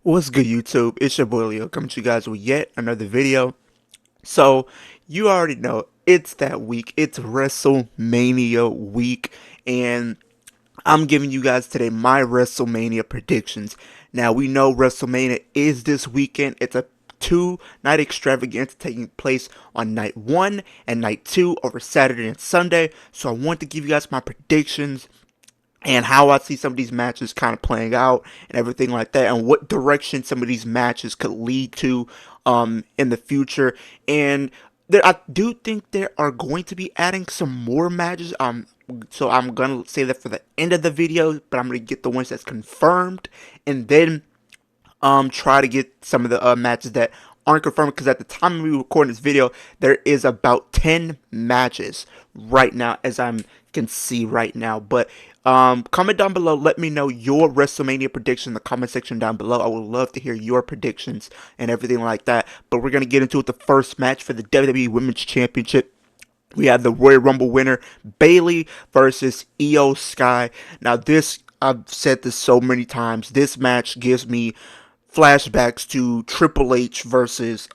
What's good, YouTube? It's your boy Leo coming to you guys with yet another video. So, you already know it's that week. It's WrestleMania week, and I'm giving you guys today my WrestleMania predictions. Now, we know WrestleMania is this weekend. It's a two-night extravaganza taking place on night one and night two over Saturday and Sunday. So, I want to give you guys my predictions and how I see some of these matches kind of playing out and everything like that, and what direction some of these matches could lead to in the future. And I do think they are going to be adding some more matches. So I'm gonna say that for the end of the video, but I'm gonna get the ones that's confirmed, and then try to get some of the matches that aren't confirmed, because at the time we record this video there is about 10 matches right now, as I can see right now. But comment down below, let me know your WrestleMania prediction in the comment section down below. I would love to hear your predictions and everything like that. But we're gonna get into it. The first match for the WWE Women's Championship, we have the Royal Rumble winner, Bayley versus Io Sky. Now this, I've said this so many times, this match gives me flashbacks to Triple H versus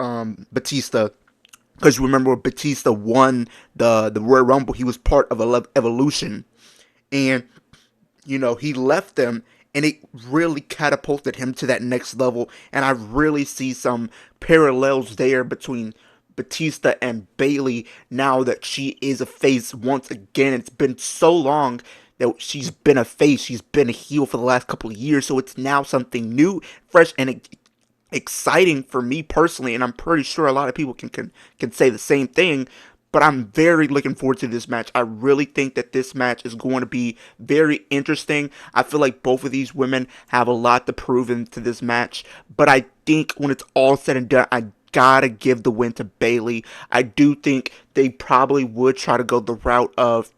Batista. Because you remember when Batista won the Royal Rumble, he was part of Evolution. And, he left them, and it really catapulted him to that next level. And I really see some parallels there between Batista and Bayley now that she is a face once again. It's been so long that she's been a face, she's been a heel for the last couple of years, so it's now something new, fresh, and exciting for me personally, and I'm pretty sure a lot of people can say the same thing. But I'm very looking forward to this match. I really think that this match is going to be very interesting. I feel like both of these women have a lot to prove into this match, but I think when it's all said and done, I gotta give the win to Bayley. I do think they probably would try to go the route of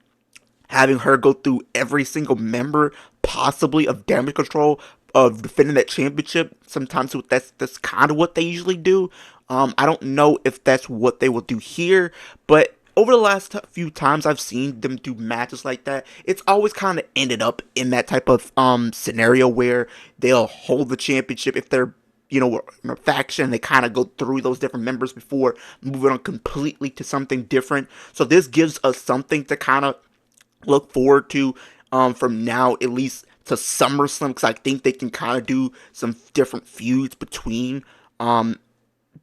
having her go through every single member possibly of Damage Control, of defending that championship. Sometimes that's kind of what they usually do. I don't know if that's what they will do here, but over the last few times I've seen them do matches like that, it's always kind of ended up in that type of scenario where they'll hold the championship if they're, in a faction. They kind of go through those different members before moving on completely to something different. So this gives us something to kind of look forward to from now at least to SummerSlam, because I think they can kind of do some different feuds between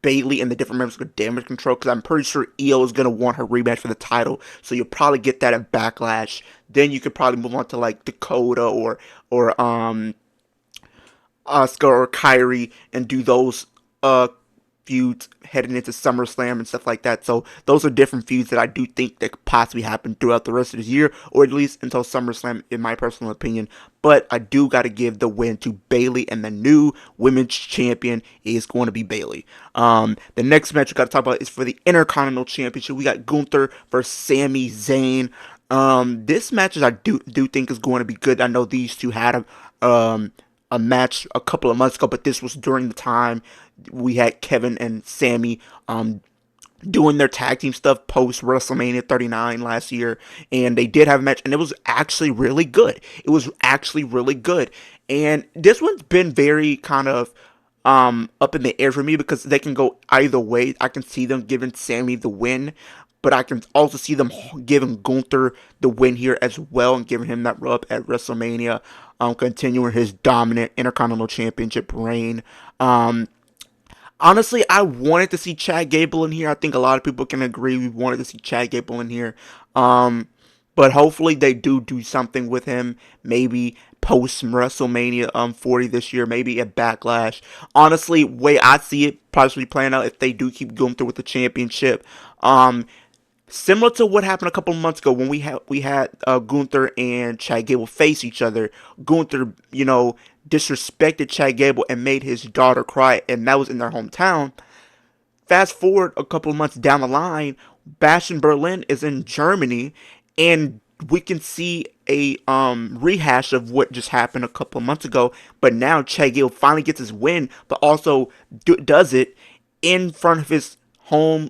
Bayley and the different members of Damage Control, because I'm pretty sure Io is going to want her rematch for the title, so you'll probably get that in Backlash. Then you could probably move on to like Dakota or Asuka or Kyrie and do those feuds heading into SummerSlam and stuff like that. So those are different feuds that I do think that could possibly happen throughout the rest of this year, or at least until SummerSlam, in my personal opinion. But I do got to give the win to Bayley, and the new women's champion is going to be Bayley. The next match we got to talk about is for the Intercontinental Championship. We got Gunther versus Sami Zayn. This match I do think is going to be good. I know these two had a match a couple of months ago, but this was during the time we had Kevin and Sammy doing their tag team stuff post WrestleMania 39 last year, and they did have a match, and it was actually really good. It was actually really good, and this one's been very kind of up in the air for me, because they can go either way. I can see them giving Sammy the win, but I can also see them giving Gunther the win here as well, and giving him that rub at WrestleMania, continuing his dominant Intercontinental Championship reign. Honestly, I wanted to see Chad Gable in here. I think a lot of people can agree we wanted to see Chad Gable in here. But hopefully they do something with him. Maybe post WrestleMania 40 this year. Maybe a Backlash. Honestly, way I see it possibly playing out, if they do keep going through with the championship. Similar to what happened a couple of months ago when we had Gunther and Chad Gable face each other. Gunther, disrespected Chad Gable and made his daughter cry, and that was in their hometown. Fast forward a couple of months down the line, Bash in Berlin is in Germany, and we can see a rehash of what just happened a couple of months ago. But now Chad Gable finally gets his win, but also does it in front of his home,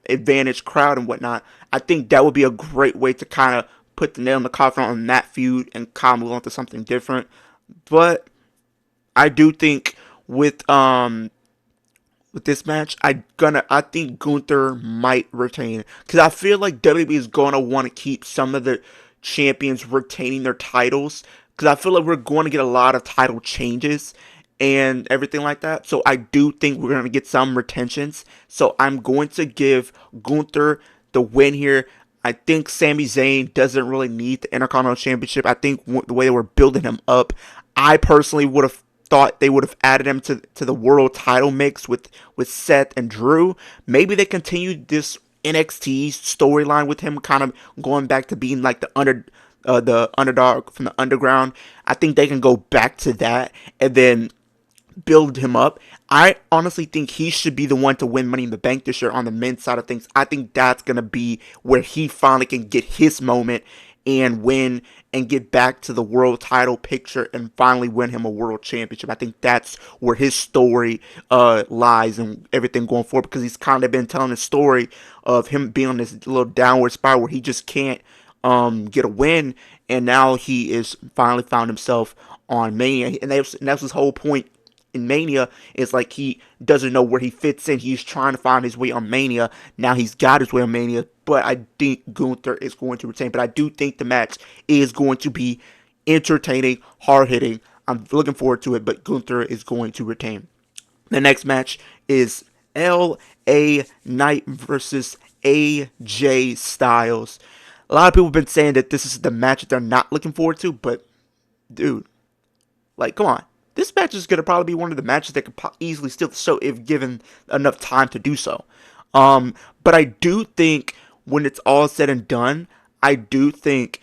advantage crowd and whatnot. I think that would be a great way to kind of put the nail in the coffin on that feud and kind of move on to something different. But I do think with this match, I think Gunther might retain because I feel like WWE is gonna want to keep some of the champions retaining their titles because I feel like we're going to get a lot of title changes and everything like that. So I do think we're gonna get some retentions. So I'm going to give Gunther the win here. I think Sami Zayn doesn't really need the Intercontinental Championship. I think the way they were building him up, I personally would have thought they would have added him to the world title mix with Seth and Drew. Maybe they continued this NXT storyline with him kind of going back to being like the underdog from the underground. I think they can go back to that and then build him up. I honestly think he should be the one to win Money in the Bank this year on the men's side of things. I think that's going to be where he finally can get his moment and win and get back to the world title picture and finally win him a world championship. I think that's where his story lies and everything going forward because he's kind of been telling the story of him being on this little downward spiral where he just can't get a win, and now he is finally found himself on Mania, and that's his whole point in Mania is like he doesn't know where he fits in. He's trying to find his way on Mania. Now he's got his way on Mania, but I think Gunther is going to retain. But I do think the match is going to be entertaining, hard-hitting. I'm looking forward to it, but Gunther is going to retain. The next match is LA Knight versus AJ Styles. A lot of people have been saying that this is the match that they're not looking forward to, but dude, like, come on. This match is going to probably be one of the matches that could easily steal the show if given enough time to do so. But I do think when it's all said and done, I do think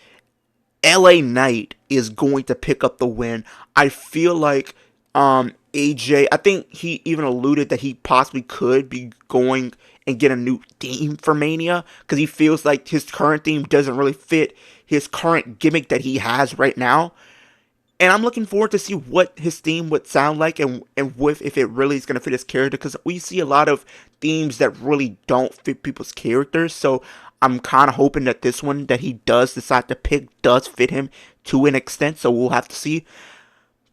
LA Knight is going to pick up the win. I feel like AJ, I think he even alluded that he possibly could be going and get a new theme for Mania because he feels like his current theme doesn't really fit his current gimmick that he has right now. And I'm looking forward to see what his theme would sound like and if it really is going to fit his character. Because we see a lot of themes that really don't fit people's characters. So I'm kind of hoping that this one that he does decide to pick does fit him to an extent. So we'll have to see.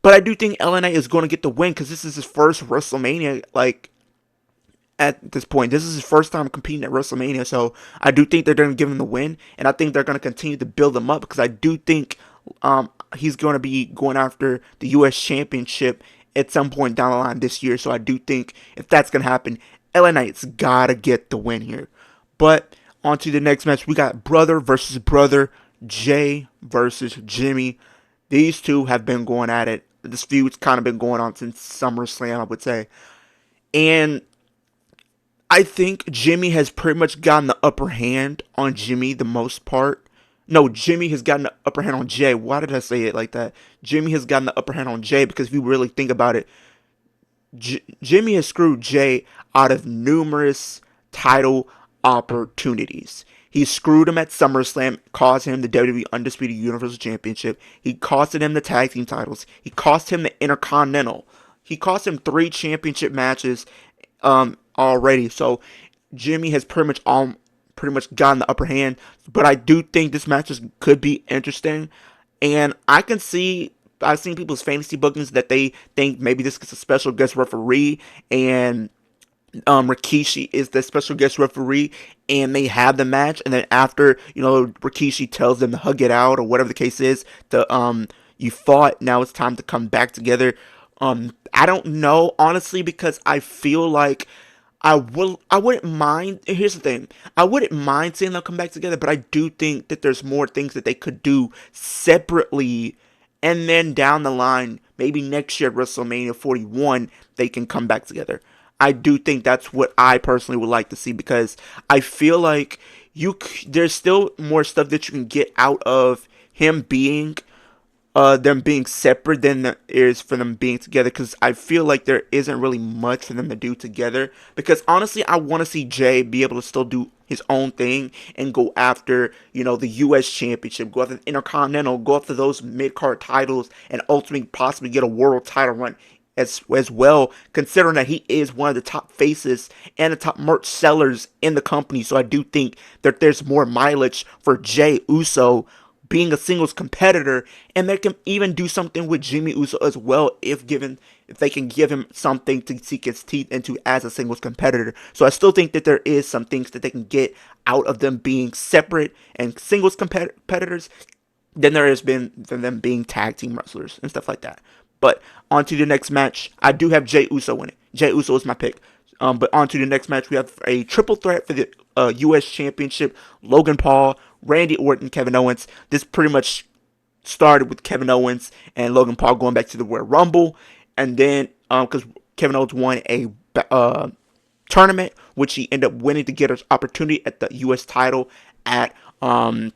But I do think LA Knight is going to get the win because this is his first WrestleMania. Like, at this point, this is his first time competing at WrestleMania. So I do think they're going to give him the win. And I think they're going to continue to build him up because I do think he's going to be going after the U.S. Championship at some point down the line this year. So I do think if that's going to happen, LA Knight's got to get the win here. But on to the next match. We got brother versus brother, Jay versus Jimmy. These two have been going at it. This feud's kind of been going on since SummerSlam, I would say. And I think Jimmy has pretty much gotten the upper hand on Jimmy the most part. No, Jimmy has gotten the upper hand on Jay. Why did I say it like that? Jimmy has gotten the upper hand on Jay because if you really think about it, Jimmy has screwed Jay out of numerous title opportunities. He screwed him at SummerSlam, cost him the WWE Undisputed Universal Championship. He costed him the tag team titles. He cost him the Intercontinental. He cost him 3 championship matches already. So Jimmy has pretty much gotten the upper hand, but I do think this match could be interesting, and I've seen people's fantasy bookings that they think maybe this is a special guest referee, and Rikishi is the special guest referee, and they have the match, and then after, Rikishi tells them to hug it out, or whatever the case is, you fought, now it's time to come back together. I don't know, honestly, because I feel like I wouldn't mind. Here's the thing. I wouldn't mind seeing them come back together, but I do think that there's more things that they could do separately, and then down the line, maybe next year at WrestleMania 41, they can come back together. I do think that's what I personally would like to see because I feel like there's still more stuff that you can get out of them being separate than there is for them being together, because I feel like there isn't really much for them to do together, because honestly I want to see Jay be able to still do his own thing and go after, the U.S. Championship, go after the Intercontinental, go after those mid-card titles, and ultimately possibly get a world title run as well, considering that he is one of the top faces and the top merch sellers in the company. So I do think that there's more mileage for Jay Uso being a singles competitor, and they can even do something with Jimmy Uso as well if they can give him something to sink his teeth into as a singles competitor. So I still think that there is some things that they can get out of them being separate and singles competitors than there has been than them being tag team wrestlers and stuff like that. But on to the next match. I do have Jey Uso in it. Jey Uso is my pick. But on to the next match. We have a triple threat for the U.S. Championship. Logan Paul, Randy Orton, Kevin Owens. This pretty much started with Kevin Owens and Logan Paul going back to the Royal Rumble. And then, because Kevin Owens won a tournament, which he ended up winning to get an opportunity at the U.S. title at Royal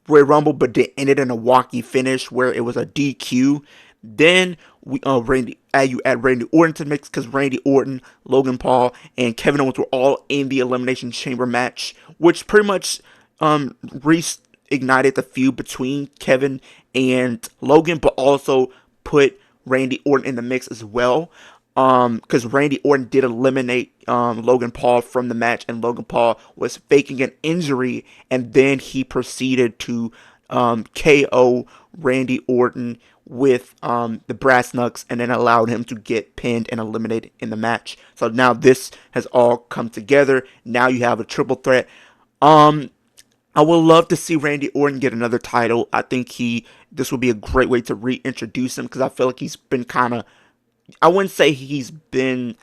Rumble, but it ended in a walkie finish where it was a DQ. Then you add Randy Orton to the mix because Randy Orton, Logan Paul, and Kevin Owens were all in the Elimination Chamber match, which pretty much reignited the feud between Kevin and Logan, but also put Randy Orton in the mix as well. Because Randy Orton did eliminate Logan Paul from the match, and Logan Paul was faking an injury, and then he proceeded to KO Randy Orton with the brass knucks, and then allowed him to get pinned and eliminated in the match. So now this has all come together. Now you have a triple threat. I would love to see Randy Orton get another title. I think this would be a great way to reintroduce him, because I feel like he's been kind of, I wouldn't say he's been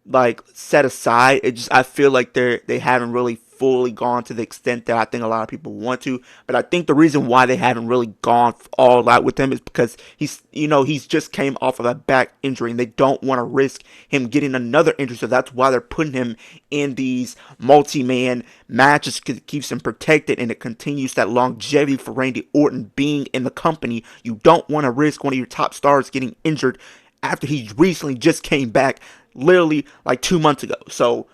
like set aside. I feel like they haven't really fully gone to the extent that I think a lot of people want to. But I think the reason why they haven't really gone all out with him is because he's just came off of a back injury, and they don't want to risk him getting another injury. So that's why they're putting him in these multi-man matches, because it keeps him protected and it continues that longevity for Randy Orton being in the company. You don't want to risk one of your top stars getting injured after he recently just came back, literally like 2 months ago. So,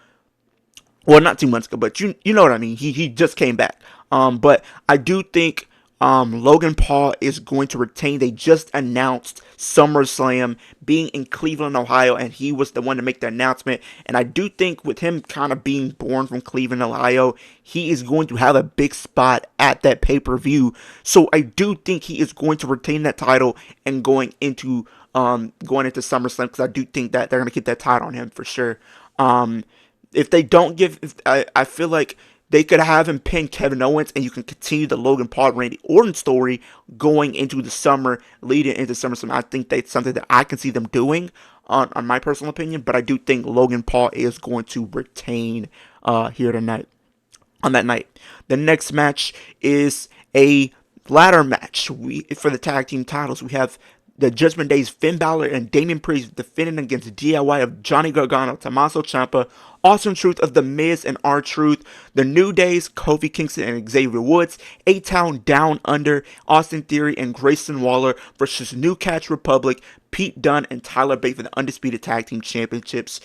well, not 2 months ago, but you know what I mean. He just came back. But I do think Logan Paul is going to retain. They just announced SummerSlam being in Cleveland, Ohio, and he was the one to make the announcement. And I do think with him kind of being born from Cleveland, Ohio, he is going to have a big spot at that pay-per-view. So I do think he is going to retain that title and going into SummerSlam, because I do think that they're going to keep that title on him for sure. If they don't I feel like they could have him pin Kevin Owens, and you can continue the Logan Paul Randy Orton story going into the summer, leading into SummerSlam. I think that's something that I can see them doing, on my personal opinion. But I do think Logan Paul is going to retain here tonight. On that night, the next match is a ladder match. For the tag team titles, we have the Judgment Day's Finn Balor and Damian Priest defending against DIY of Johnny Gargano, Tommaso Ciampa, Awesome Truth of The Miz and R-Truth, the New Days, Kofi Kingston and Xavier Woods, A-Town Down Under, Austin Theory and Grayson Waller versus New Catch Republic, Pete Dunne and Tyler Bate for the Undisputed Tag Team Championships.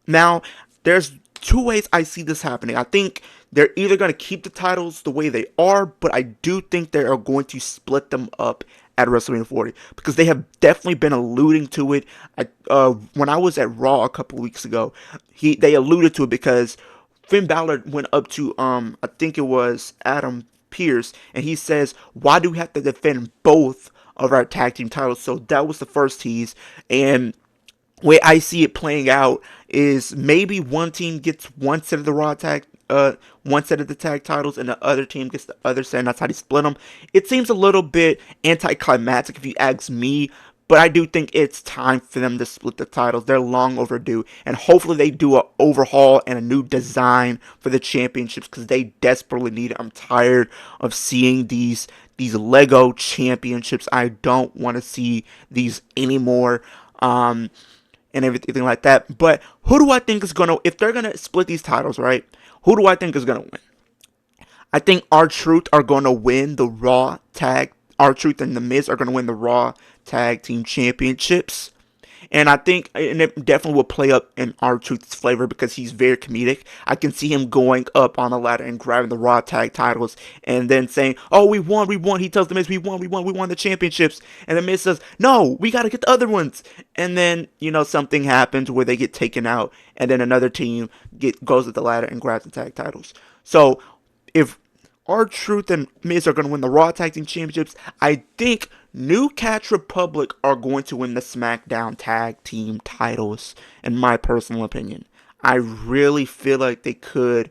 Now, there's two ways I see this happening. I think they're either going to keep the titles the way they are, but I do think they are going to split them up at WrestleMania 40, because they have definitely been alluding to it. When I was at Raw a couple weeks ago, they alluded to it because Finn Balor went up to I think it was Adam Pearce, and he says, "Why do we have to defend both of our tag team titles?" So that was the first tease, and the way I see it playing out is maybe one team gets one set of the one set of the tag titles, and the other team gets the other set, and that's how they split them. It seems a little bit anticlimactic if you ask me, but I do think it's time for them to split the titles. They're long overdue, and hopefully they do an overhaul and a new design for the championships, because they desperately need it. I'm tired of seeing these Lego championships. I don't want to see these anymore. And everything like that. But who do I think is if they're gonna split these titles, right? Who do I think is gonna win? I think R-Truth are gonna win the Raw tag. R-Truth and The Miz are gonna win the Raw Tag Team Championships. And I think, and it definitely will play up in R-Truth's flavor because he's very comedic. I can see him going up on the ladder and grabbing the Raw tag titles and then saying, "Oh, we won. He tells The Miz, we won the championships." And The Miz says, "No, we got to get the other ones." And then, something happens where they get taken out, and then another team goes at the ladder and grabs the tag titles. So, if R-Truth and Miz are going to win the Raw Tag Team Championships. I think New Catch Republic are going to win the SmackDown Tag Team titles, in my personal opinion. I really feel like they could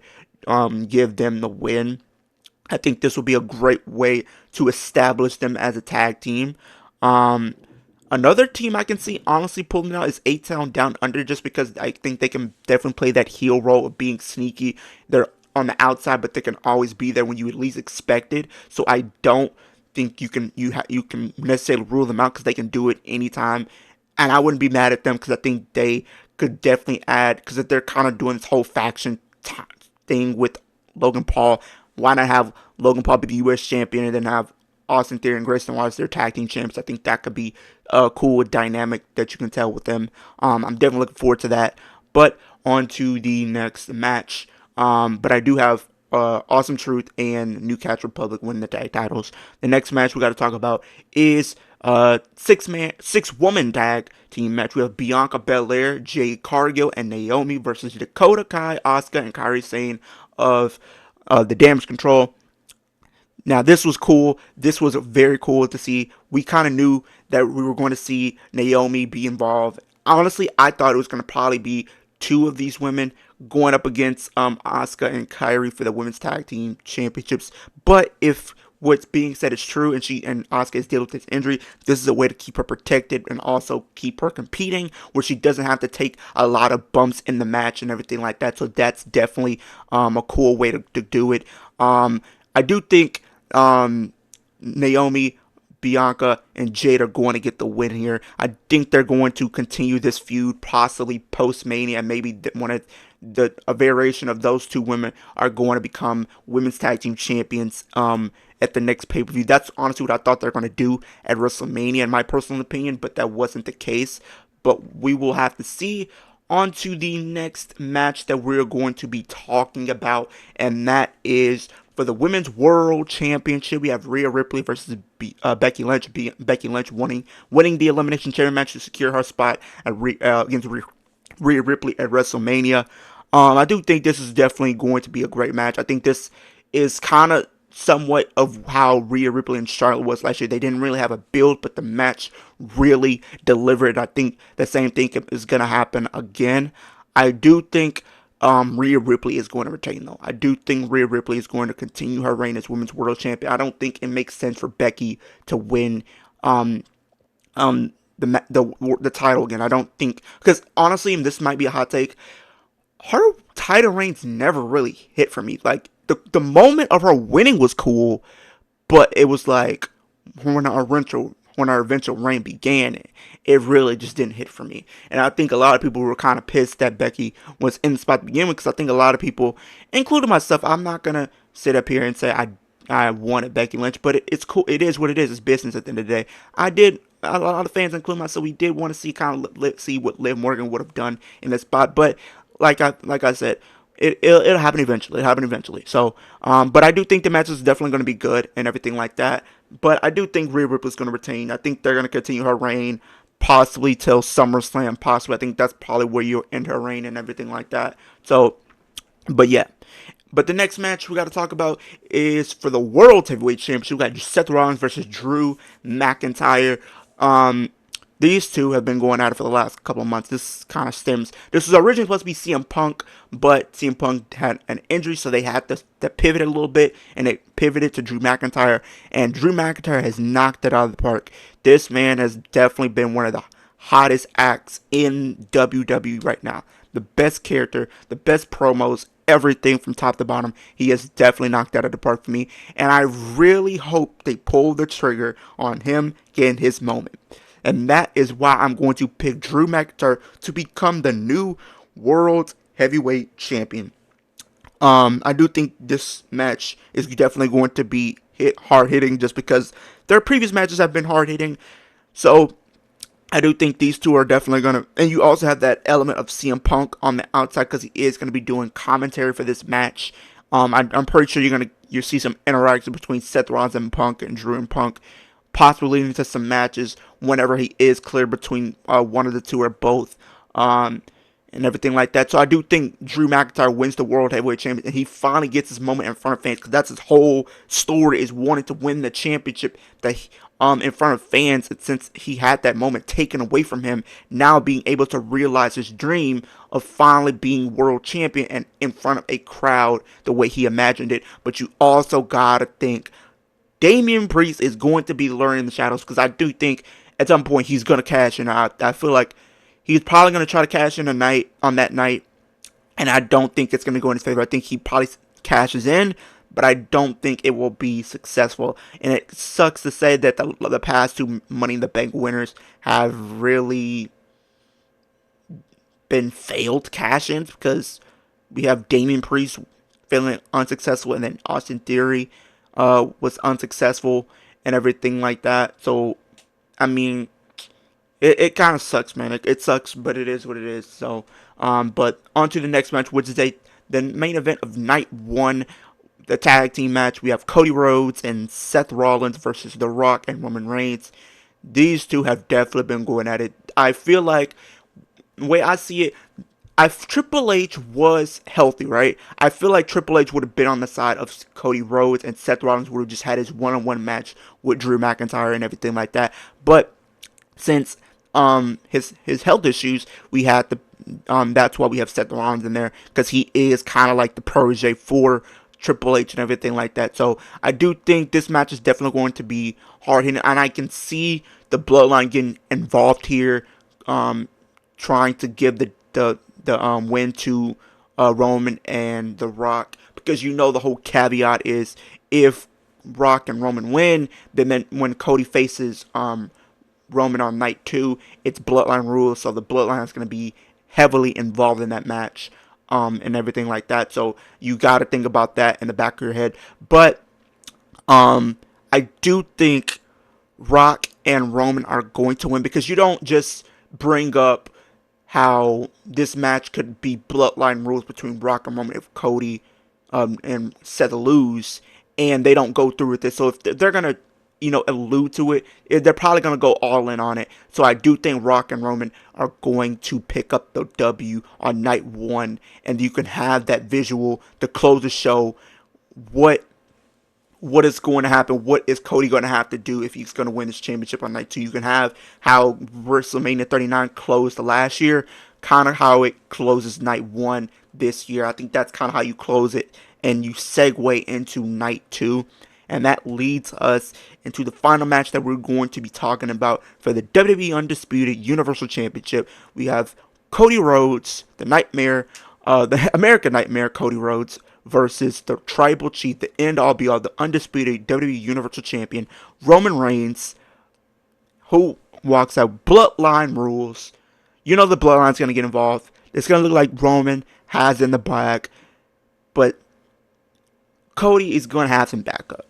give them the win. I think this will be a great way to establish them as a tag team. Um, Another team I can see honestly pulling out is A-Town Down Under, just because I think they can definitely play that heel role of being sneaky. They're on the outside, but they can always be there when you at least expect it. So I don't think you can necessarily rule them out, because they can do it anytime. And I wouldn't be mad at them, because I think they could definitely add, because if they're kind of doing this whole faction thing with Logan Paul, why not have Logan Paul be the U.S. champion and then have Austin Theory and Grayson Waller as their tag team champs? I think that could be a cool dynamic that you can tell with them. I'm definitely looking forward to that. But on to the next match. But I do have Awesome Truth and New Catch Republic winning the tag titles. The next match we got to talk about is six woman tag team match. We have Bianca Belair, Jade Cargill, and Naomi versus Dakota Kai, Asuka, and Kairi Sane of the Damage Control. Now, this was cool. This was very cool to see. We kind of knew that we were going to see Naomi be involved. Honestly, I thought it was going to probably be two of these women going up against Asuka and Kairi for the women's tag team championships. But if what's being said is true, and Asuka is dealing with this injury, this is a way to keep her protected and also keep her competing, where she doesn't have to take a lot of bumps in the match and everything like that. So that's definitely a cool way to do it. I do think Naomi, Bianca, and Jade are going to get the win here. I think they're going to continue this feud, possibly post Mania. Maybe a variation of those two women are going to become women's tag team champions at the next pay per view. That's honestly what I thought they're going to do at WrestleMania, in my personal opinion, but that wasn't the case. But we will have to see. On to the next match that we're going to be talking about, and that is for the Women's World Championship. We have Rhea Ripley versus Becky Lynch. Becky Lynch winning the Elimination Chamber match to secure her spot against Rhea Ripley at WrestleMania. I do think this is definitely going to be a great match. I think this is kind of somewhat of how Rhea Ripley and Charlotte was last year. They didn't really have a build, but the match really delivered. I think the same thing is going to happen again. I do think Rhea Ripley is going to retain, though. I do think Rhea Ripley is going to continue her reign as Women's World Champion. I don't think it makes sense for Becky to win the title again. I don't think, because honestly, and this might be a hot take, her title reigns never really hit for me. Like, the moment of her winning was cool, but it was like when our eventual reign began, it really just didn't hit for me. And I think a lot of people were kind of pissed that Becky was in the spot to begin with, because I think a lot of people, including myself, I'm not gonna sit up here and say I wanted Becky Lynch, but it's cool. It is what it is. It's business at the end of the day. A lot of fans, including myself, we did want to see see what Liv Morgan would have done in this spot, but like I said, it'll happen eventually. It'll happen eventually. So, but I do think the match is definitely going to be good and everything like that. But I do think Rhea Ripley's going to retain. I think they're going to continue her reign, possibly till SummerSlam. Possibly, I think that's probably where you'll end her reign and everything like that. So, but yeah. But the next match we got to talk about is for the World Heavyweight Championship. We got Seth Rollins versus Drew McIntyre. These two have been going at it for the last couple of months. This was originally supposed to be CM Punk, but CM Punk had an injury, so they had to pivot a little bit, and it pivoted to Drew McIntyre, and Drew McIntyre has knocked it out of the park. This man has definitely been one of the hottest acts in WWE right now. The best character, the best promos, everything from top to bottom. He has definitely knocked out of the park for me, and I really hope they pull the trigger on him getting his moment. And that is why I'm going to pick Drew McIntyre to become the new World Heavyweight Champion. I do think this match is definitely going to be hard hitting, just because their previous matches have been hard hitting. So I do think these two are definitely going to, and you also have that element of CM Punk on the outside, because he is going to be doing commentary for this match. I'm pretty sure you'll see some interaction between Seth Rollins and Punk, and Drew and Punk, possibly leading to some matches whenever he is clear between one of the two or both. And and everything like that. So I do think Drew McIntyre wins the World Heavyweight Championship, and he finally gets his moment in front of fans, because that's his whole story, is wanting to win the championship in front of fans. And since he had that moment taken away from him, now being able to realize his dream of finally being world champion and in front of a crowd the way he imagined it. But you also gotta think Damian Priest is going to be learning the shadows, because I do think at some point he's going to cash in. I feel like he's probably going to try to cash in on that night, and I don't think it's going to go in his favor. I think he probably cashes in, but I don't think it will be successful. And it sucks to say that the past two Money in the Bank winners have really been failed cash-ins, because we have Damian Priest failing unsuccessful, and then Austin Theory was unsuccessful and everything like that. So, I mean, it kind of sucks, man. It sucks, but it is what it is. So, but on to the next match, which is the main event of night one, the tag team match. We have Cody Rhodes and Seth Rollins versus The Rock and Roman Reigns. These two have definitely been going at it. I feel like, the way I see it, if Triple H was healthy, right? I feel like Triple H would have been on the side of Cody Rhodes, and Seth Rollins would have just had his one-on-one match with Drew McIntyre and everything like that. But since his health issues, we had the that's why we have Seth Rollins in there, because he is kind of like the protege for Triple H and everything like that. So I do think this match is definitely going to be hard hitting, and I can see the Bloodline getting involved here, trying to give the win to Roman and The Rock, because the whole caveat is, if Rock and Roman win, then when Cody faces Roman on night two, it's Bloodline rules, so the Bloodline is going to be heavily involved in that match, and everything like that. So you got to think about that in the back of your head. But I do think Rock and Roman are going to win, because you don't just bring up how this match could be Bloodline rules between Rock and Roman if Cody and Seth lose, and they don't go through with this. So if they're going to allude to it, they're probably going to go all in on it. So I do think Rock and Roman are going to pick up the W on night one, and you can have that visual to close the show. What is going to happen? What is Cody going to have to do if he's going to win this championship on night two? You can have how WrestleMania 39 closed the last year, kind of how it closes night one this year. I think that's kind of how you close it, and you segue into night two. And that leads us into the final match that we're going to be talking about for the WWE Undisputed Universal Championship. We have Cody Rhodes, the American Nightmare Cody Rhodes, versus the Tribal Chief, the end-all be-all, the undisputed WWE Universal Champion, Roman Reigns, who walks out Bloodline rules. The Bloodline's going to get involved. It's going to look like Roman has in the bag, but Cody is going to have some backup.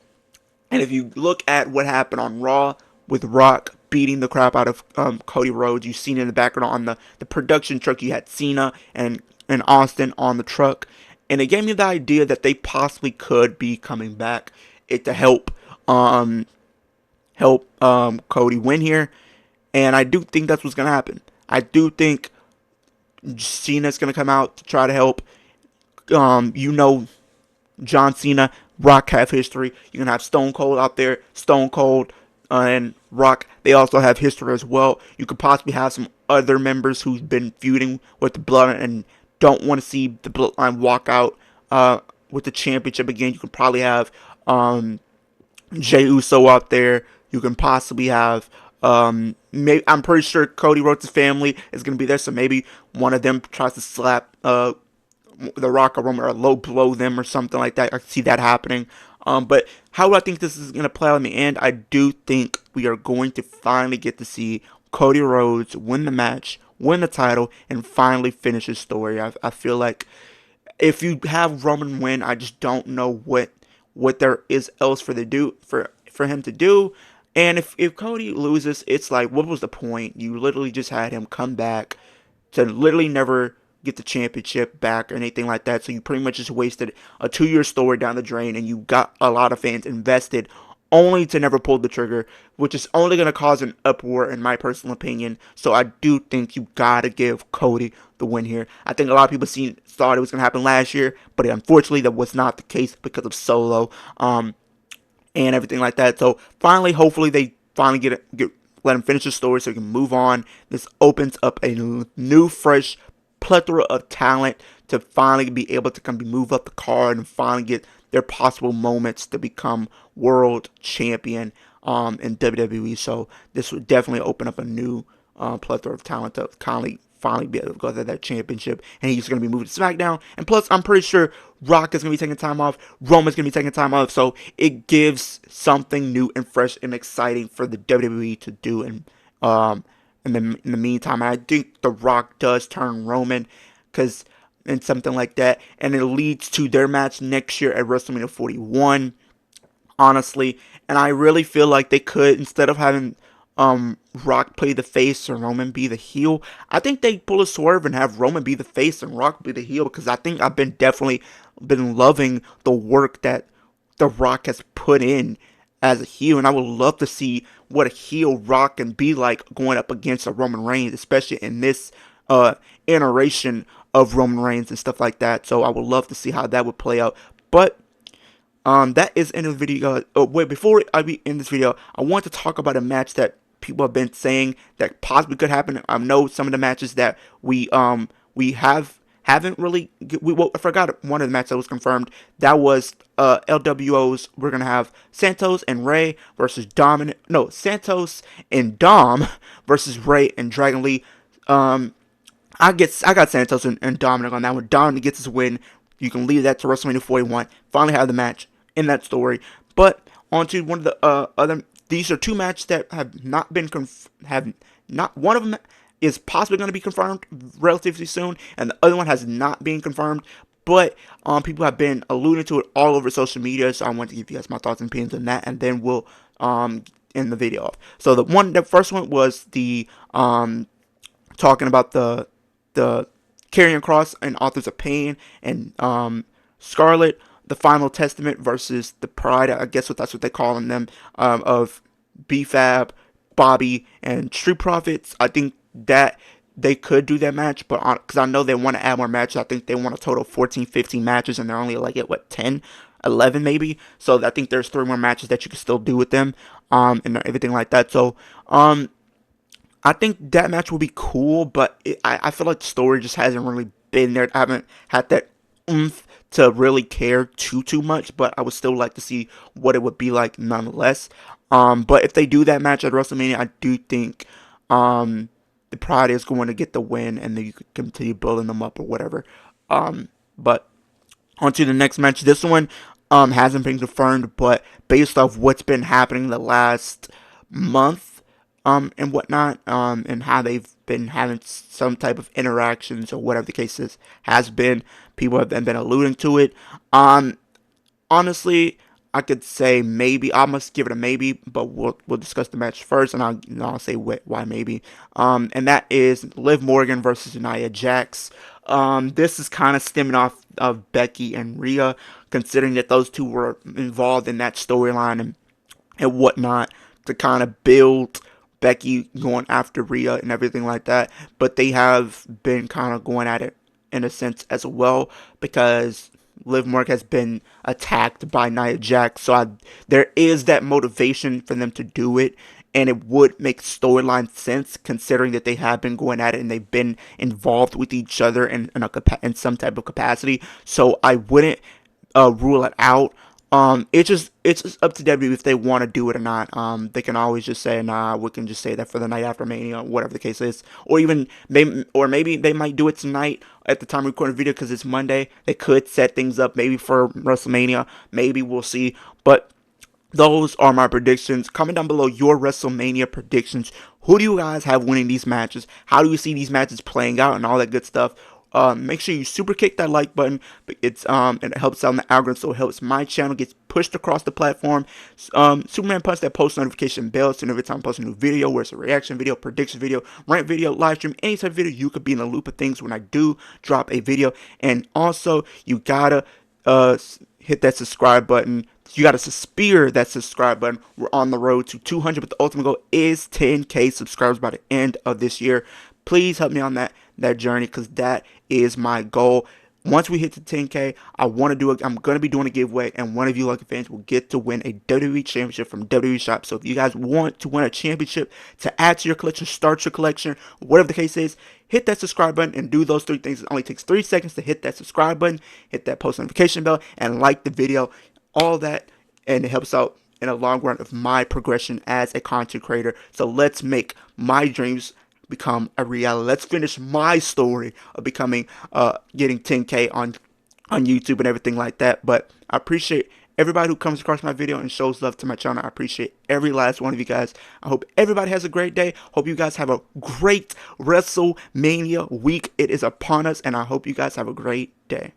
And if you look at what happened on Raw with Rock beating the crap out of Cody Rhodes, you've seen in the background on the production truck, you had Cena and Austin on the truck. And it gave me the idea that they possibly could be coming back to help Cody win here. And I do think that's what's going to happen. I do think Cena's going to come out to try to help. John Cena, Rock have history. You're going to have Stone Cold out there. Stone Cold and Rock, they also have history as well. You could possibly have some other members who've been feuding with the Bloodline and don't want to see the Bloodline walk out with the championship again. You could probably have Jey Uso out there. You can possibly have maybe, I'm pretty sure Cody Rhodes' family is going to be there, so maybe one of them tries to slap The Rock or Roman or low blow them or something like that. I see that happening. But how do I think this is going to play out in the end? I do think we are going to finally get to see Cody Rhodes win the match, win the title, and finally finish his story. I feel like if you have Roman win, I just don't know what there is else for him to do. And if Cody loses, it's like, what was the point? You literally just had him come back to literally never get the championship back or anything like that. So you pretty much just wasted a 2-year story down the drain, and you got a lot of fans invested only to never pull the trigger, which is only going to cause an uproar in my personal opinion. So I do think you got to give Cody the win here. I think a lot of people thought it was going to happen last year, but unfortunately that was not the case because of Solo. And everything like that. So finally, hopefully they finally let him finish the story so he can move on. This opens up a new, fresh plethora of talent to finally be able to move up the card and finally get their possible moments to become world champion in WWE. So this would definitely open up a new plethora of talent to finally be able to go to that championship, and he's going to be moving to SmackDown. And plus, I'm pretty sure Rock is going to be taking time off, Roman's going to be taking time off, so it gives something new and fresh and exciting for the WWE to do. And in the meantime, I think The Rock does turn Roman, because and something like that, and it leads to their match next year at WrestleMania 41. Honestly, and I really feel like they could, instead of having Rock play the face and Roman be the heel, I think they pull a swerve and have Roman be the face and Rock be the heel, because I think I've been definitely been loving the work that The Rock has put in as a heel, and I would love to see what a heel Rock can be like going up against a Roman Reigns, especially in this iteration of Roman Reigns and stuff like that. So I would love to see how that would play out. But that is in the video. Oh, wait, before I be in this video, I want to talk about a match that people have been saying that possibly could happen. I know some of the matches that we haven't really. I forgot one of the matches that was confirmed. That was LWO's. We're gonna have Santos and Ray versus Dominant. No, Santos and Dom versus Ray and Dragon Lee. I got Santos and Dominic on that one. Dominic gets his win. You can leave that to WrestleMania 41. Finally have the match in that story. But on to one of the other. These are two matches that have not been one of them is possibly going to be confirmed relatively soon, and the other one has not been confirmed. But people have been alluding to it all over social media, so I want to give you guys my thoughts and opinions on that, and then we'll end the video off. So the first one was the talking about the Karrion Kross and Authors of Pain and Scarlett, the Final Testament versus the Pride. I guess that's what they call them, of B-Fab, Bobby, and Street Profits. I think that they could do that match, but because I know they want to add more matches. I think they want a total of 14, 15 matches, and they're only like at what, 10, 11 maybe. So I think there's 3 more matches that you can still do with them, and everything like that. So I think that match will be cool, but I feel like the story just hasn't really been there. I haven't had that oomph to really care too much, but I would still like to see what it would be like nonetheless. But if they do that match at WrestleMania, I do think the Pride is going to get the win, and then you could continue building them up or whatever. But on to the next match. This one hasn't been confirmed, but based off what's been happening the last month, and whatnot, and how they've been having some type of interactions or whatever the case has been. People have been alluding to it. Honestly, I could say maybe. I must give it a maybe, but we'll discuss the match first, and I'll say why maybe. And that is Liv Morgan versus Nia Jax. This is kind of stemming off of Becky and Rhea, considering that those two were involved in that storyline and whatnot, to kind of build Becky going after Rhea and everything like that. But they have been kind of going at it in a sense as well, because Liv Morgan has been attacked by Nia Jax. So there is that motivation for them to do it, and it would make storyline sense considering that they have been going at it and they've been involved with each other in some type of capacity. So I wouldn't rule it out. It's just up to WWE if they want to do it or not. They can always just say, nah, we can just say that for the night after Mania, whatever the case is. Or maybe they might do it tonight at the time of recording the video because it's Monday. They could set things up maybe for WrestleMania. Maybe, we'll see. But those are my predictions. Comment down below your WrestleMania predictions. Who do you guys have winning these matches? How do you see these matches playing out and all that good stuff? Make sure you super kick that like button. And it helps out in the algorithm, so it helps my channel get pushed across the platform. Superman Punch that post notification bell, so every time I post a new video, where it's a reaction video, prediction video, rant video, live stream, any type of video, you could be in the loop of things when I do drop a video. And also, you gotta hit that subscribe button You got to spear that subscribe button. We're on the road to 200, but the ultimate goal is 10K subscribers by the end of this year. Please help me on that journey, because that is my goal. Once we hit the 10K, I'm going to be doing a giveaway, and one of you lucky fans will get to win a WWE Championship from WWE Shop. So if you guys want to win a championship to add to your collection, start your collection, whatever the case is, hit that subscribe button and do those 3 things. It only takes 3 seconds to hit that subscribe button, hit that post notification bell, and like the video. All that, and it helps out in the long run of my progression as a content creator. So let's make my dreams become a reality. Let's finish my story of becoming getting 10K on YouTube and everything like that. But I appreciate everybody who comes across my video and shows love to my channel. I appreciate every last one of you guys. I hope everybody has a great day. Hope you guys have a great WrestleMania week. It is upon us, and I hope you guys have a great day.